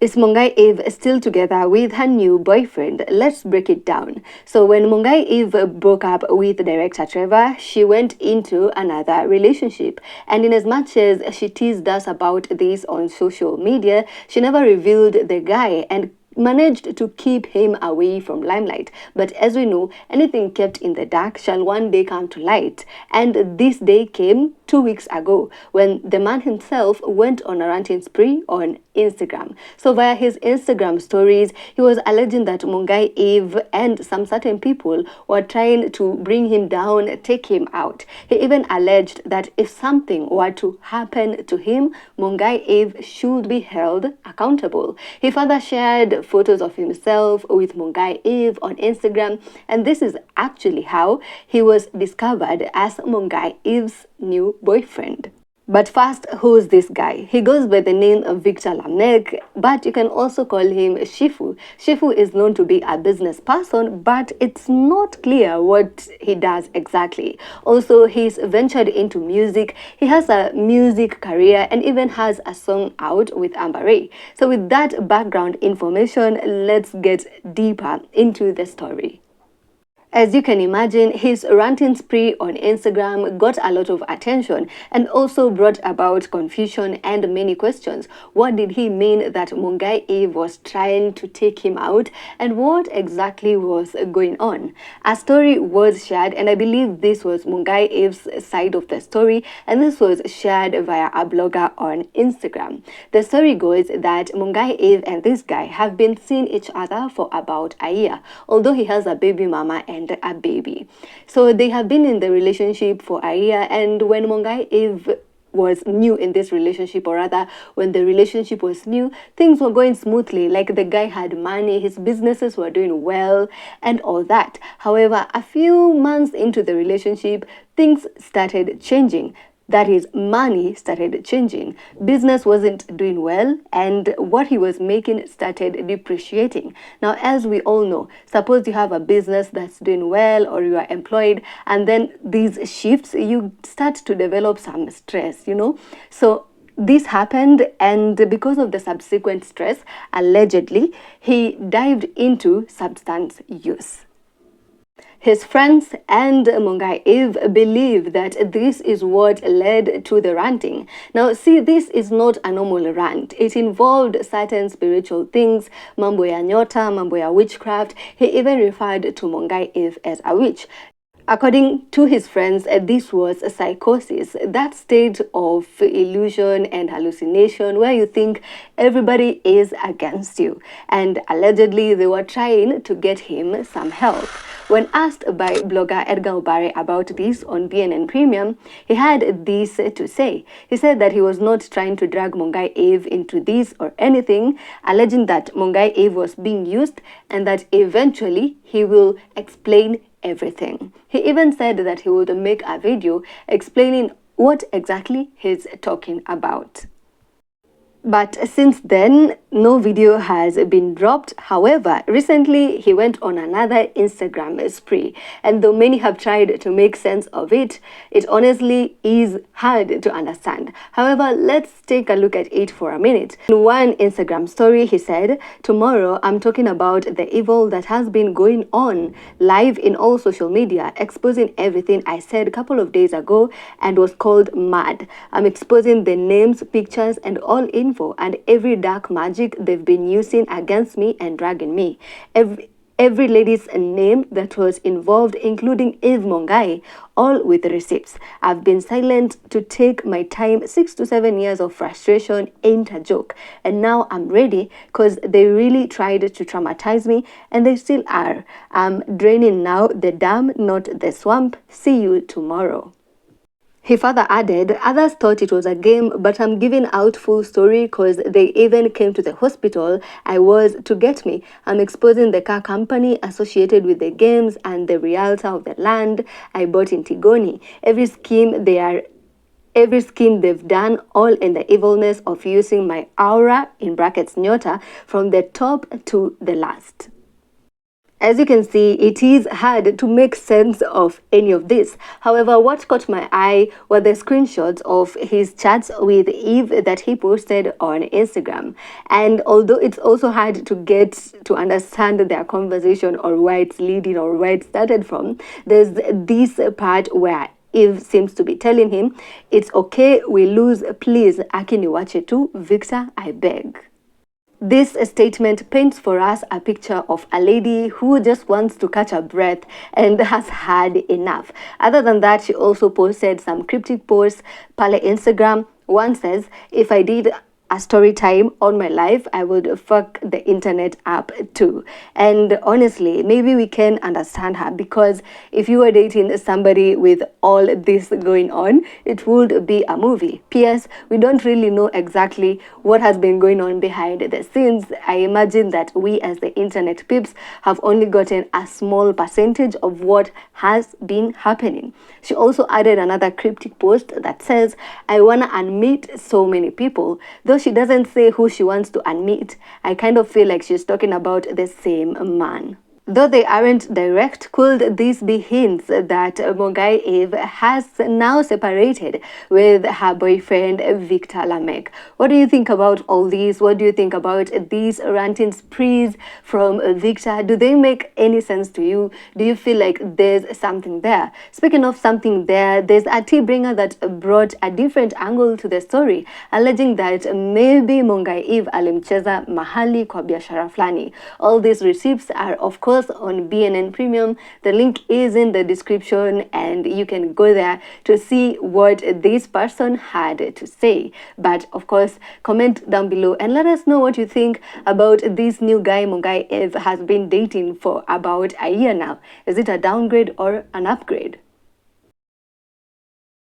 Is Mungai Eve still together with her new boyfriend? Let's break it down. So when Mungai Eve broke up with director Trevor, she went into another relationship. And in as much as she teased us about this on social media, she never revealed the guy and managed to keep him away from limelight. But as we know, anything kept in the dark shall one day come to light. And this day came 2 weeks ago when the man himself went on a ranting spree on Instagram. So via his Instagram stories, he was alleging that Mungai Eve and some certain people were trying to bring him down, take him out. He even alleged that if something were to happen to him, Mungai Eve should be held accountable. He further shared photos of himself with Mungai Eve on Instagram, and this is actually how he was discovered as Mungai Eve's new boyfriend. But first, who's this guy? He goes by the name of Victor Lameck, but you can also call him Shifu. Shifu is known to be a business person, but it's not clear what he does exactly. Also, he's ventured into music. He has a music career and even has a song out with Amber Ray. So with that background information, let's get deeper into the story. As you can imagine, his ranting spree on Instagram got a lot of attention and also brought about confusion and many questions. What did he mean that Mungai Eve was trying to take him out, and what exactly was going on? A story was shared, and I believe this was Mungai Eve's side of the story, and this was shared via a blogger on Instagram. The story goes that Mungai Eve and this guy have been seeing each other for about a year, although he has a baby mama and a baby. So they have been in the relationship for a year, and when Mungai Eve was new in this relationship, or rather when the relationship was new, things were going smoothly. Like the guy had money, his businesses were doing well and all that. However, a few months into the relationship, things started changing. That is, money started changing. Business wasn't doing well, and what he was making started depreciating. Now, as we all know, suppose you have a business that's doing well, or you are employed, and then these shifts, you start to develop some stress, So this happened, and because of the subsequent stress, allegedly, he dived into substance use. His friends and Mungai Eve believe that this is what led to the ranting. Now, see, this is not a normal rant. It involved certain spiritual things, mambo ya nyota, mambo ya witchcraft. He even referred to Mungai Eve as a witch. According to his friends, this was a psychosis, that state of illusion and hallucination where you think everybody is against you. And allegedly, they were trying to get him some help. When asked by blogger Edgar Obare about this on BNN Premium, he had this to say. He said that he was not trying to drag Mungai Eve into this or anything, alleging that Mungai Eve was being used and that eventually he will explain everything. He even said that he would make a video explaining what exactly he's talking about. But since then, no video has been dropped. However, recently he went on another Instagram spree, and though many have tried to make sense of it, it honestly is hard to understand. However, let's take a look at it for a minute. In one Instagram story, he said, "Tomorrow I'm talking about the evil that has been going on live in all social media, exposing everything I said a couple of days ago and was called mad. I'm exposing the names, pictures, and all info and every dark magic they've been using against me and dragging me. Every lady's name that was involved, including Eve Mungai, all with receipts. I've been silent to take my time. 6 to 7 years of frustration ain't a joke. And now I'm ready because they really tried to traumatize me and they still are. I'm draining now the dam, not the swamp. See you tomorrow." He further added, "Others thought it was a game, but I'm giving out full story because they even came to the hospital I was to get me. I'm exposing the car company associated with the games and the realtor of the land I bought in Tigoni. Every scheme they've done, all in the evilness of using my aura, in brackets nyota, from the top to the last." As you can see, it is hard to make sense of any of this. However, what caught my eye were the screenshots of his chats with Eve that he posted on Instagram. And although it's also hard to get to understand their conversation or where it's leading or where it started from, there's this part where Eve seems to be telling him, "It's okay, we lose, please, akiniwache tu, Victor, I beg." This statement paints for us a picture of a lady who just wants to catch her breath and has had enough. Other than that, she also posted some cryptic posts pale Instagram. One says, "If I did a story time on my life, I would fuck the internet up too." And honestly, maybe we can understand her, because if you were dating somebody with all this going on, it would be a movie. P.S. We don't really know exactly what has been going on behind the scenes. I imagine that we as the internet peeps have only gotten a small percentage of what has been happening. She also added another cryptic post that says, "I wanna unmeet so many people." Though she doesn't say who she wants to unmeet, I kind of feel like she's talking about the same man. Though they aren't direct, could these be hints that Mungai Eve has now separated with her boyfriend Victor Lameck? What do you think about all these? What do you think about these ranting sprees from Victor? Do they make any sense to you? Do you feel like there's something there? Speaking of something there, there's a tea bringer that brought a different angle to the story, alleging that maybe Mungai Eve alimcheza mahali kwa biashara flani. All these receipts are of course on BNN Premium. The link is in the description and you can go there to see what this person had to say. But of course, comment down below and let us know what you think about this new guy Mungai Eve has been dating for about a year now. Is it a downgrade or an upgrade?